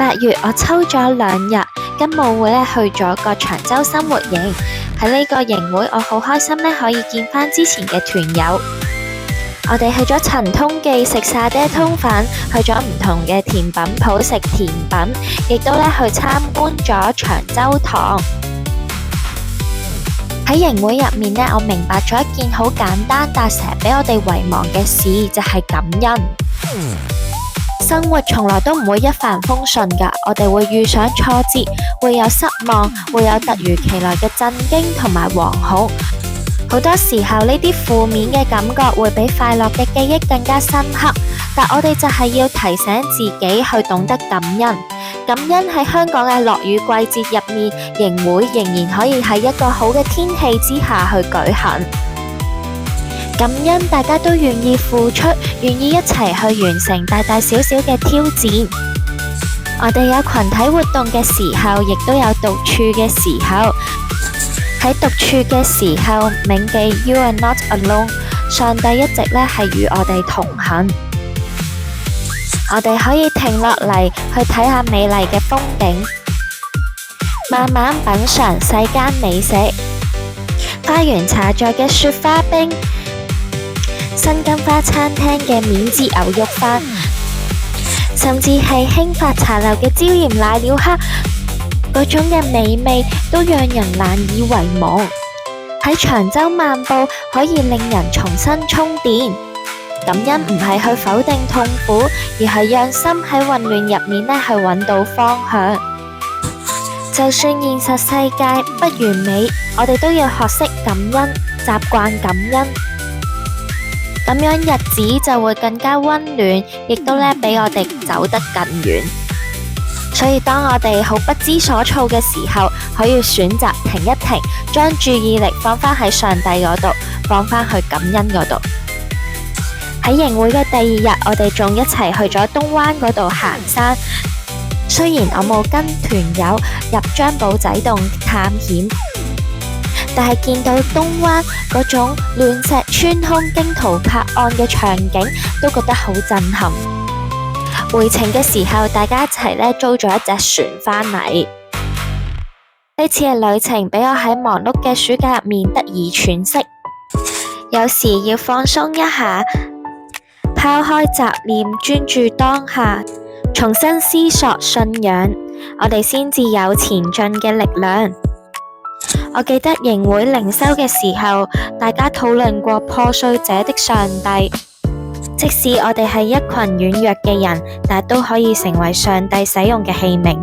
8月我抽咗2日跟舞會去咗個長洲生活營。喺呢個營會我好開心可以見返之前嘅團友。我哋去咗陳通記食沙爹通粉，去咗唔同嘅甜品鋪食甜品，亦都去參觀咗長洲堂。喺營會入面我明白咗一件好簡單但成日俾我哋遺忘嘅事，就係感恩。生活從來都唔會一帆風順㗎，我哋會遇上挫折，會有失望，會有突如其來嘅震驚同埋惶恐。好多時候呢啲負面嘅感覺會比快樂嘅記憶更加深刻，但我哋就係要提醒自己去懂得感恩。感恩喺香港嘅落雨季節入面，營會仍然可以喺一個好嘅天氣之下去舉行。感恩大家都願意付出，願意一齊去完成大大小小嘅挑戰。我哋有群體活動嘅時候，亦都有獨處嘅時候。喺獨處嘅時候，銘記 You are not alone， 上帝一直係與我哋同行。我哋可以停落嚟去睇下美麗嘅風景，慢慢品嘗世間美食。花園茶座嘅雪花冰，新金花餐廳嘅免治牛肉飯，甚至係興發茶樓嘅椒鹽瀨尿蝦，嗰種嘅美味都讓人難以遺忘。喺長洲漫步可以令人重新充電。感恩唔係去否定痛苦，而係讓心喺混亂入面去揾到方向。就算現實世界不完美，我哋都要學識感恩，習慣感恩，咁樣日子就會更加溫暖，亦都俾我哋走得更遠。所以當我哋好不知所措嘅時候，可以選擇停一停，將注意力放返喺上帝嗰度，放返去感恩嗰度。喺營會嘅第2日，我哋仲一齊去咗東灣嗰度行山。雖然我冇跟團友入張保仔洞探險，但係見到東灣嗰種亂石穿空驚濤拍岸嘅場景，都覺得好震撼。回程嘅時候，大家一齊租咗一隻船返嚟。呢次嘅旅程俾我喺忙碌嘅暑假入面得以喘息。有時要放鬆一下，拋開雜念，專注當下，重新思索信仰，我哋先至有前進嘅力量。我記得營會靈修嘅時候，大家討論過破碎者的上帝。即使我哋係一群軟弱嘅人，但都可以成為上帝使用嘅器皿。